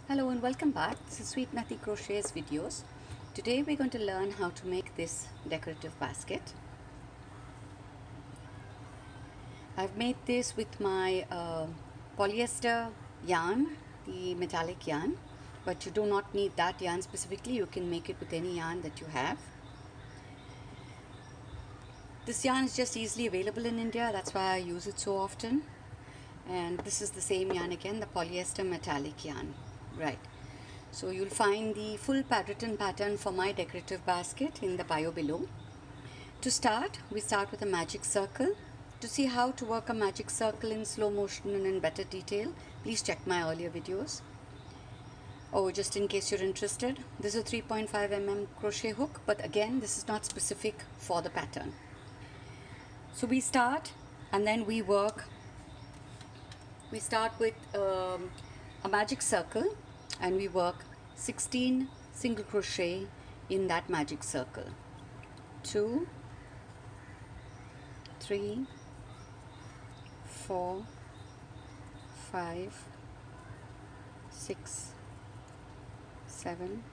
Hello and welcome back. This is Sweet Nutty Crochet's videos. Today we're going to learn how to make this decorative basket. I've made this with my polyester yarn, the metallic yarn, but you do not need that yarn specifically. You can make it with any yarn that you have. This yarn is just easily available in India, that's why I use it so often. And this is the same yarn again, the polyester metallic yarn. Right. So you'll find the full written pattern for my decorative basket in the bio below. To start, we start with a magic circle. To see how to work a magic circle in slow motion and in better detail, please check my earlier videos. Oh, just in case you're interested, this is a 3.5 mm crochet hook, but again, this is not specific for the pattern. So we start and then we work. We start with a magic circle and we work 16 single crochet in that magic circle. 2, 3, 4, 5, 6, 7,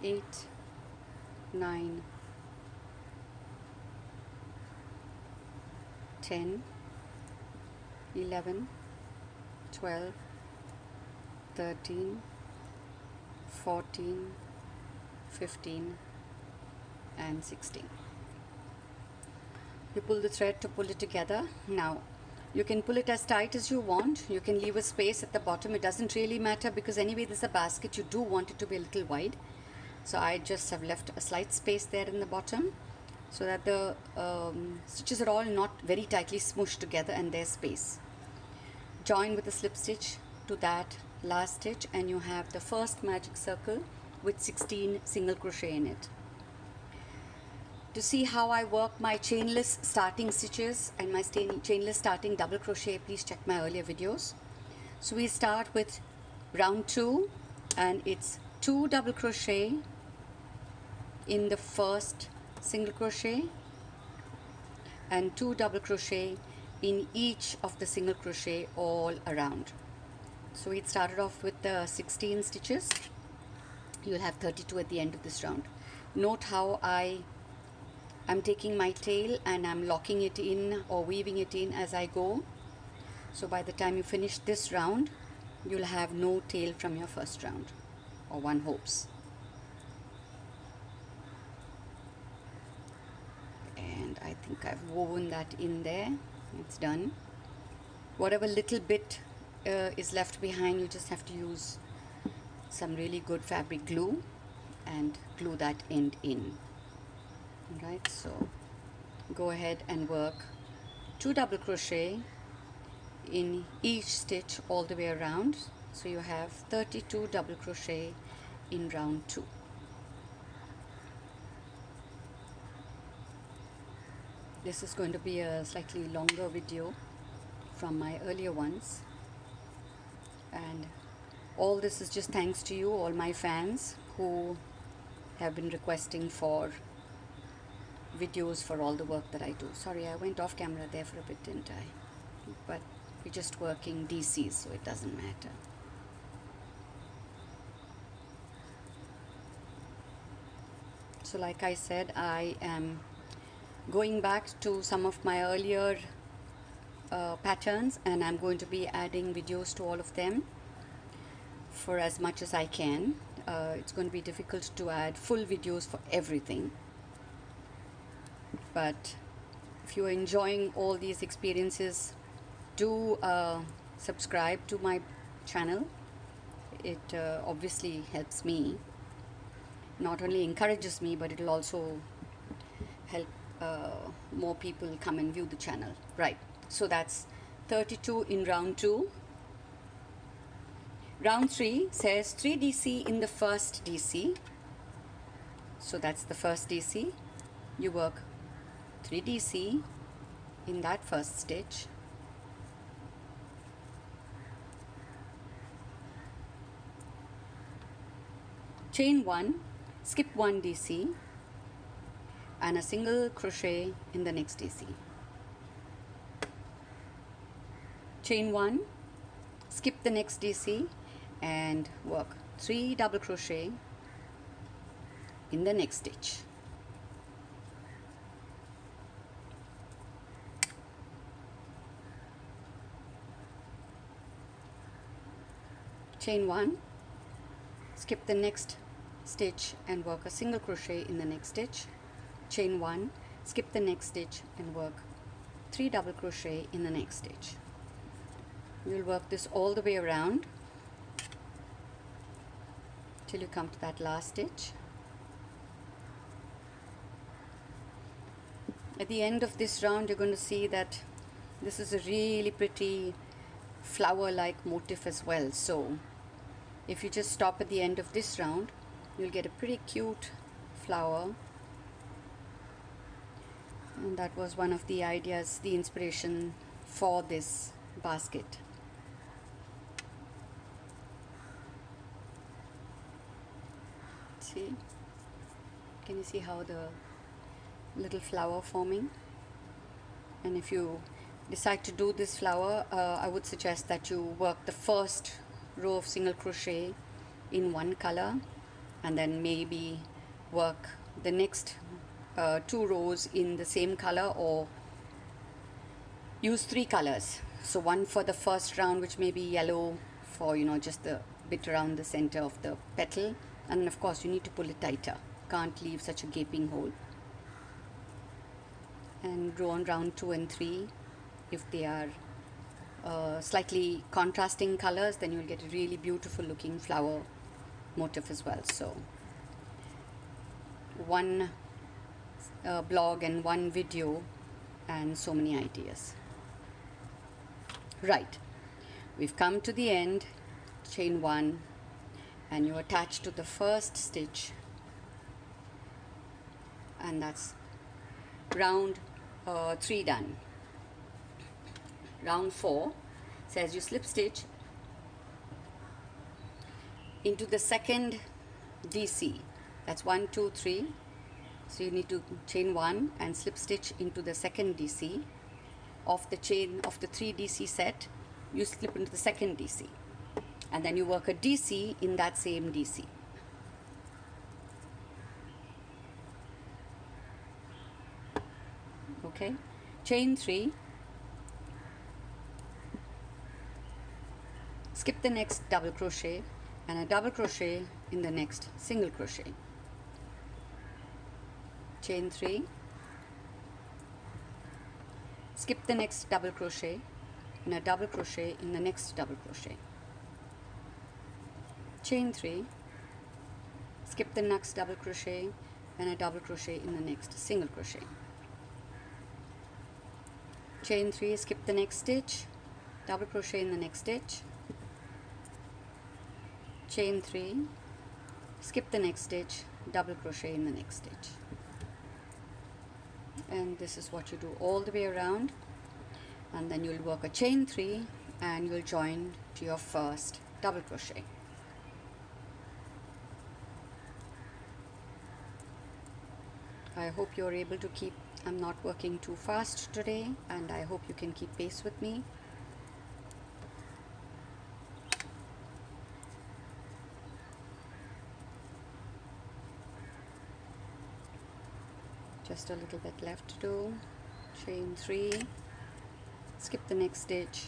8, 9, 10, 11, 12, 13, 14, 15 and 16. You pull the thread to pull it together. Now you can pull it as tight as you want. You can leave a space at the bottom. It doesn't really matter because anyway this is a basket. You do want it to be a little wide. So I just have left a slight space there in the bottom so that the stitches are all not very tightly smooshed together and there's space. Join with a slip stitch to that last stitch and you have the first magic circle with 16 single crochet in it. To see how I work my chainless starting stitches and my chainless starting double crochet, please check my earlier videos. So we start with round 2 and it's 2 double crochet in the first single crochet and 2 double crochet in each of the single crochet all around. So it started off with the 16 stitches. You'll have 32 at the end of this round. Note how I'm taking my tail and I'm locking it in or weaving it in as I go. So by the time you finish this round, you'll have no tail from your first round, or one hopes. And I think I've woven that in there. It's done. Whatever little bit is left behind, you just have to use some really good fabric glue and glue that end in. Alright, so go ahead and work 2 double crochet in each stitch all the way around. So you have 32 double crochet in round 2. This is going to be a slightly longer video from my earlier ones, and all this is just thanks to you, all my fans who have been requesting for videos for all the work that I do. Sorry, I went off camera there for a bit, didn't I? But we're just working DCs, so it doesn't matter. So like I said, I am going back to some of my earlier patterns and I'm going to be adding videos to all of them for as much as I can. It's going to be difficult to add full videos for everything, but if you are enjoying all these experiences, do subscribe to my channel. It obviously helps me, not only encourages me, but it will also help more people come and view the channel. Right, so that's 32 in round 2. Round 3 says 3 DC in the first DC. So that's the first DC. You work 3 DC in that first stitch. Chain 1, skip 1 DC and a single crochet in the next DC. Chain 1, skip the next DC and work 3 double crochet in the next stitch. Chain 1, skip the next stitch and work a single crochet in the next stitch. Chain 1, skip the next stitch and work 3 double crochet in the next stitch. You'll work this all the way around till you come to that last stitch. At the end of this round, you're going to see that this is a really pretty flower-like motif as well. So if you just stop at the end of this round, you'll get a pretty cute flower. And that was one of the ideas, the inspiration for this basket. See? Can you see how the little flower forming? And if you decide to do this flower, I would suggest that you work the first row of single crochet in one color and then maybe work the next 2 rows in the same color, or use 3 colors. So one for the first round, which may be yellow for just the bit around the center of the petal, and then of course you need to pull it tighter, can't leave such a gaping hole. And go on round 2 and 3. If they are slightly contrasting colors, then you'll get a really beautiful looking flower motif as well. So one blog and one video and so many ideas. Right, we've come to the end. Chain 1 and you attach to the first stitch, and that's round 3 done. Round 4 says you slip stitch into the second DC. That's 1, 2, 3. So you need to chain 1 and slip stitch into the second DC of the chain of the 3 DC set. You slip into the second DC, and then you work a DC in that same DC. Okay, chain 3, skip the next double crochet and a double crochet in the next single crochet. Chain 3, skip the next double crochet and a double crochet in the next double crochet. Chain 3, skip the next double crochet and a double crochet in the next single crochet. Chain 3, skip the next stitch, double crochet in the next stitch. Chain 3, skip the next stitch, double crochet in the next stitch. And this is what you do all the way around, and then you'll work a chain 3 and you'll join to your first double crochet. I hope you're able to keep, I'm not working too fast today, and I hope you can keep pace with me. Just a little bit left to do. Chain 3, skip the next stitch,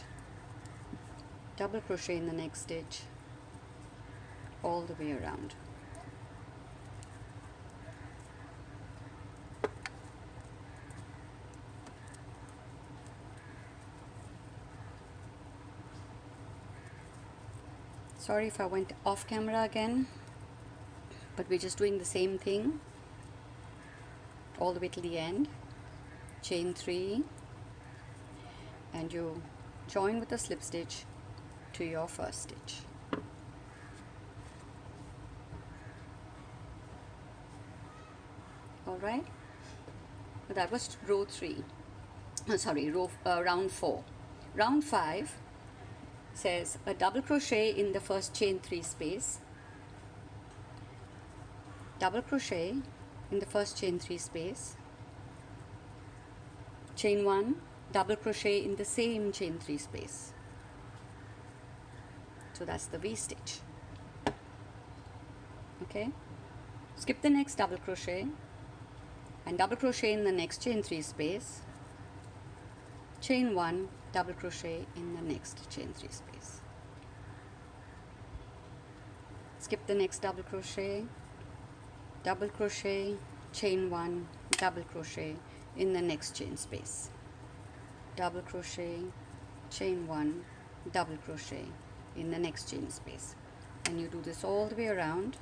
double crochet in the next stitch, all the way around. Sorry if I went off camera again, but we're just doing the same thing all the way till the end. Chain 3 and you join with a slip stitch to your first stitch. Alright, that was row 3. Round 4. Round 5 says a double crochet in the first chain 3 space, double crochet in the first chain 3 space, chain 1, double crochet in the same chain 3 space, So that's the V stitch. Okay, skip the next double crochet and double crochet in the next chain 3 space, chain 1, double crochet in the next chain 3 space, skip the next double crochet, chain 1, double crochet in the next chain space, double crochet, chain 1, double crochet in the next chain space, and you do this all the way around.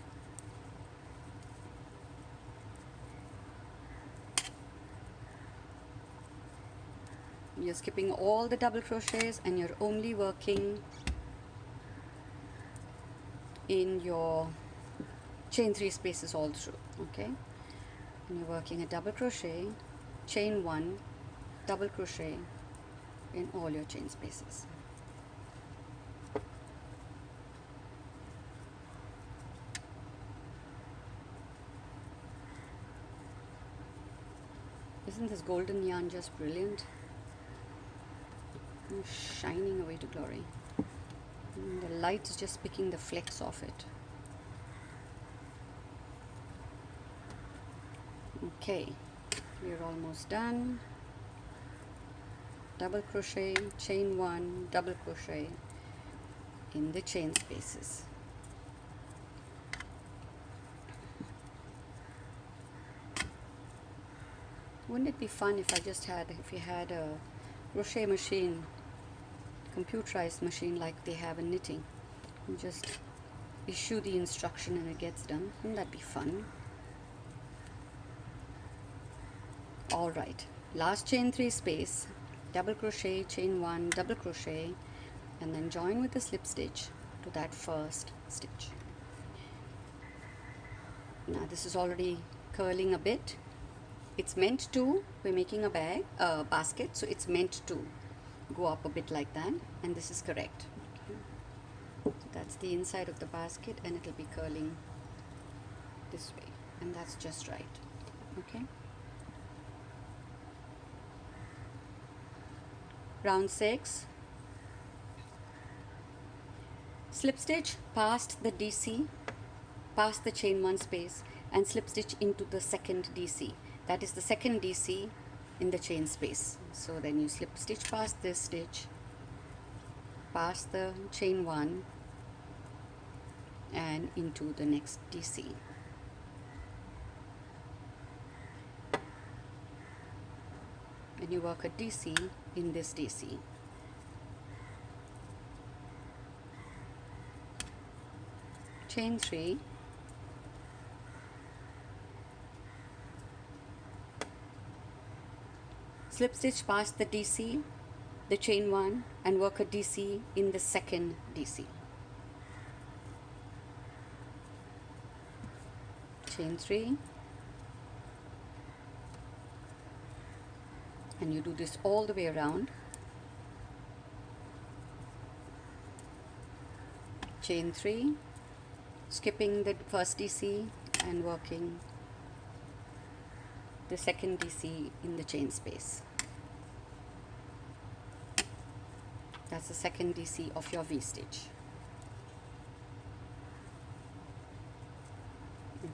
You're skipping all the double crochets and you're only working in your chain 3 spaces all through. Okay, and you're working a double crochet, chain 1, double crochet in all your chain spaces. Isn't this golden yarn just brilliant? Shining away to glory. And the light is just picking the flecks off it. Okay, we're almost done. Double crochet, chain 1, double crochet in the chain spaces. Wouldn't it be fun if you had a crochet machine, computerized machine like they have in knitting? You just issue the instruction and it gets done. Wouldn't that be fun? Alright, last chain 3 space, double crochet, chain 1, double crochet, and then join with the slip stitch to that first stitch. Now this is already curling a bit. It's meant to, we're making a basket, so it's meant to go up a bit like that, and this is correct. Okay. So that's the inside of the basket and it'll be curling this way, and that's just right. Okay. Round 6, slip stitch past the DC, past the chain 1 space, and slip stitch into the second DC. That is the second DC in the chain space. So then you slip stitch past this stitch, past the chain 1, and into the next DC. And you work a DC in this DC. Chain 3, slip stitch past the DC, the chain 1, and work a DC in the second DC. Chain 3, and you do this all the way around. Chain 3, skipping the first DC and working the second DC in the chain space. That's the second DC of your V stitch.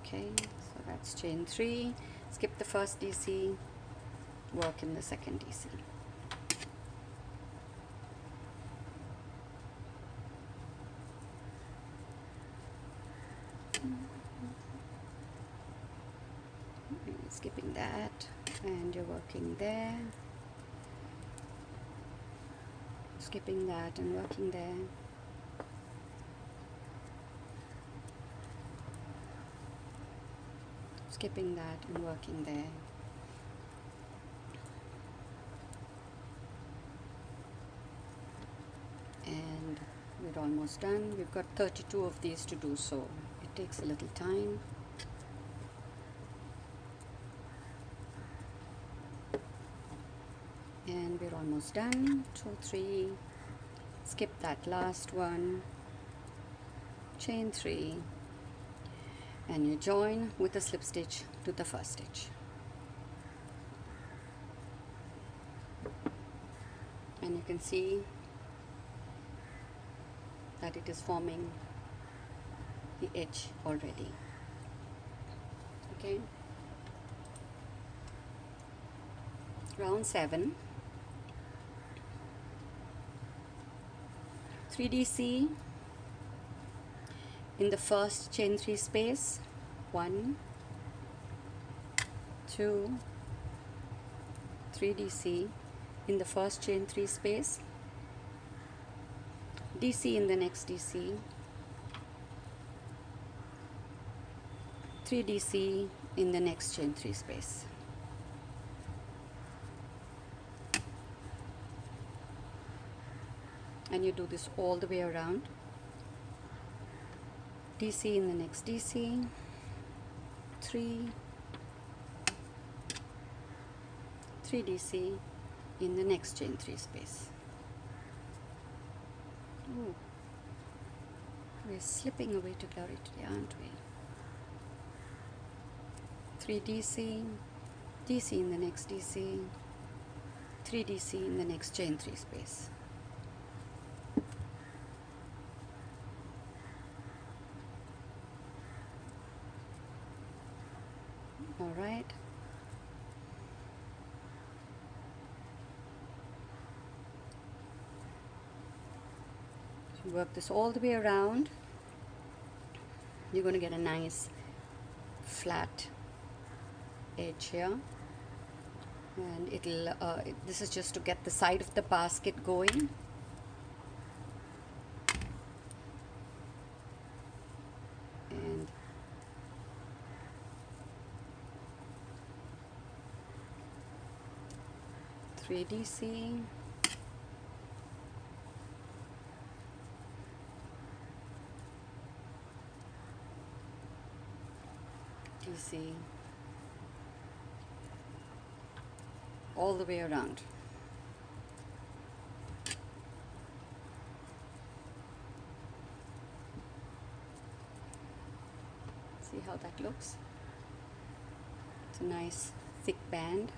Okay, so that's chain 3, skip the first DC, work in the second DC. Skipping that, and you're working there, skipping that and working there, skipping that and working there, and we're almost done. We've got 32 of these to do, so it takes a little time. And we're almost done. 2, 3, skip that last one, chain 3, and you join with a slip stitch to the first stitch. And you can see that it is forming the edge already. Okay, round 7, 3DC in the first chain 3 space, 1, 2, 3DC in the first chain 3 space, DC in the next DC, 3DC in the next chain 3 space. And you do this all the way around. DC in the next DC, 3, 3DC in the next chain 3 space. Ooh, we're slipping away to glory today, aren't we? 3DC, DC in the next DC, 3DC in the next chain 3 space. All right. So work this all the way around. You're going to get a nice flat edge here, and it'll this is just to get the side of the basket going. And DC, DC, all the way around. See how that looks? It's a nice thick band.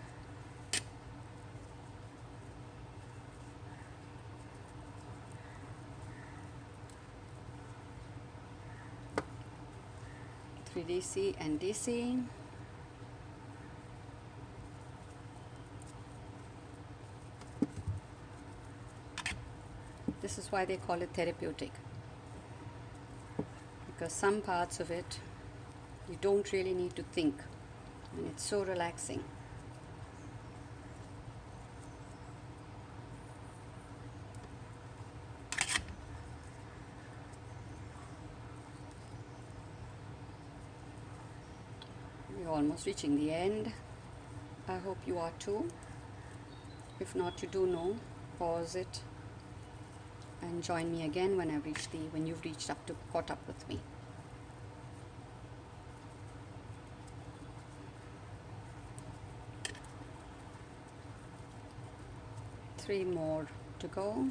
DC and DC. This is why they call it therapeutic, because some parts of it you don't really need to think, and it's so relaxing. We're almost reaching the end. I hope you are too. If not, you do know, pause it and join me again when you've reached up to caught up with me. Three more to go.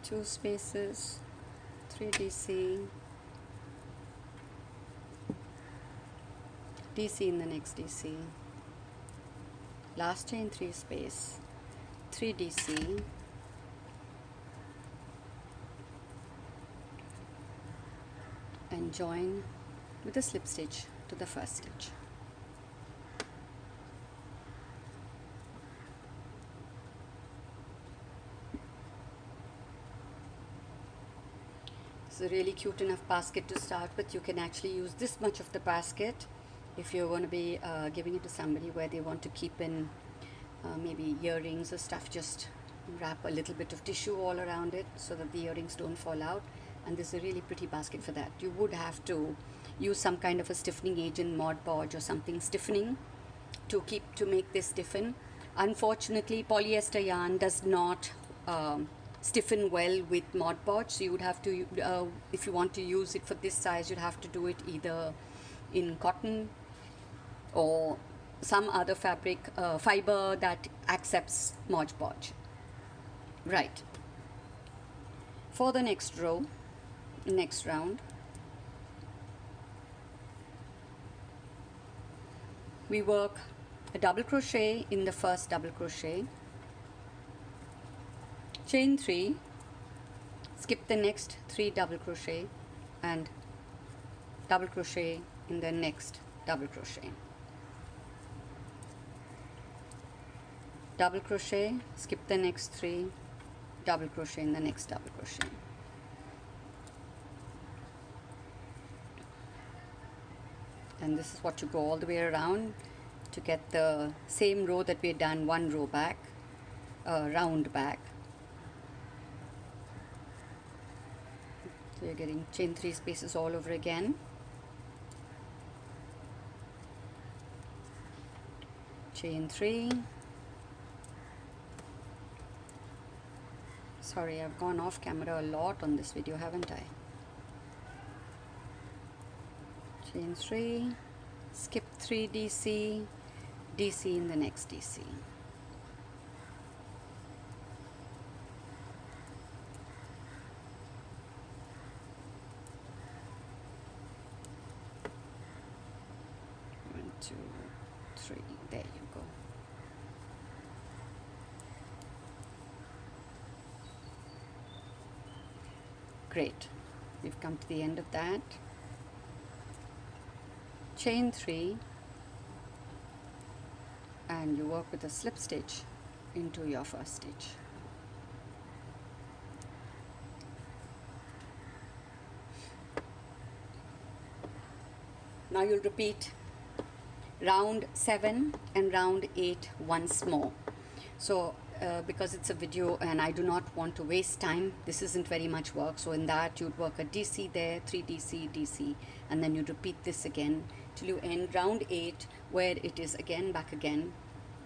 Two spaces, 3 DC, DC in the next DC, last chain 3 space, 3 DC, and join with a slip stitch to the first stitch. It's a really cute enough basket to start with. You can actually use this much of the basket if you're going to be giving it to somebody where they want to keep in maybe earrings or stuff. Just wrap a little bit of tissue all around it so that the earrings don't fall out, and this is a really pretty basket for that. You would have to use some kind of a stiffening agent, Mod Podge or something stiffening to make this stiffen. Unfortunately, polyester yarn does not stiffen well with Mod Podge, so you would have to, if you want to use it for this size, you'd have to do it either in cotton or some other fabric fiber that accepts Mod Podge. Right. For the next row, next round, we work a double crochet in the first double crochet, chain 3, skip the next 3 double crochet and double crochet in the next double crochet, double crochet, skip the next 3, double crochet in the next double crochet. And this is what you go all the way around to get the same row that we had done one row back, round back. So you're getting chain 3 spaces all over again. Chain 3. Sorry, I've gone off camera a lot on this video, haven't I? Chain 3, skip 3 DC, DC in the next DC. One, two, three, there you go. Great, we've come to the end of that. Chain 3 and you work with a slip stitch into your first stitch. Now you'll repeat round 7 and round 8 once more. So because it's a video and I do not want to waste time, this isn't very much work, so in that you'd work a DC there, 3 DC, DC, and then you repeat this again till you end round 8, where it is again back again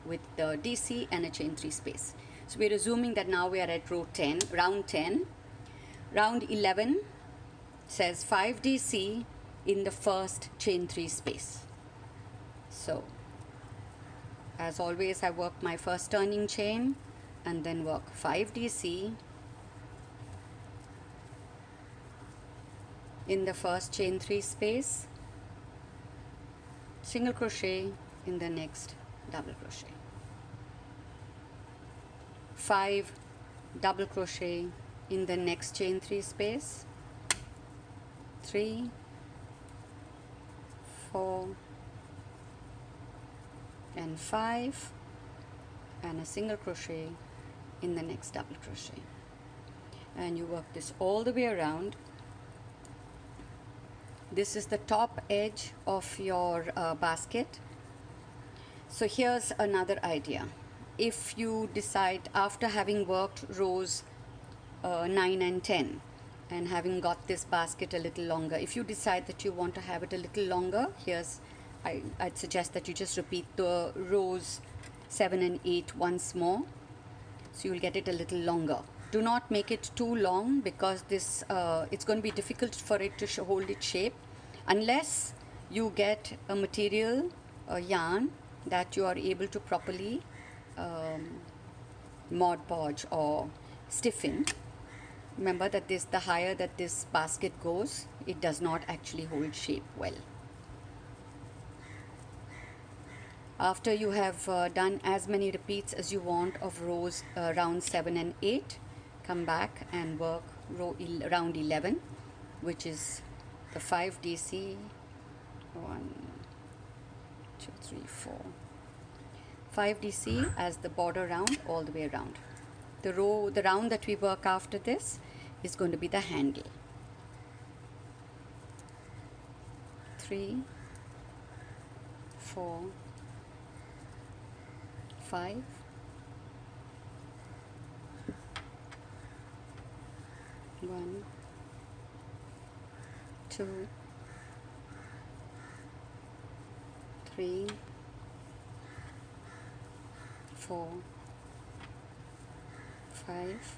with the DC and a chain 3 space. So we're assuming that now we are at round 10. Round 11 says 5 DC in the first chain 3 space. So as always, I work my first turning chain and then work 5 DC in the first chain 3 space, single crochet in the next double crochet, 5 double crochet in the next chain 3 space, 3, 4 and 5, and a single crochet in the next double crochet, and you work this all the way around. This is the top edge of your basket. So here's another idea. If you decide, after having worked rows 9 and 10 and having got this basket a little longer, if you decide that you want to have it a little longer, I'd suggest that you just repeat the rows 7 and 8 once more, so you'll get it a little longer. Do not make it too long, because this it's going to be difficult for it to hold its shape unless you get a material, a yarn that you are able to properly Mod Podge or stiffen. Remember that the higher that this basket goes, it does not actually hold shape well. After you have done as many repeats as you want of rows round 7 and 8, come back and work round 11, which is the 5 DC, 1, 2, 3, 4, 5 DC as the border round all the way around. The round that we work after this is going to be the handle. 3, 4, 5, 1, 2, 3, 4, 5,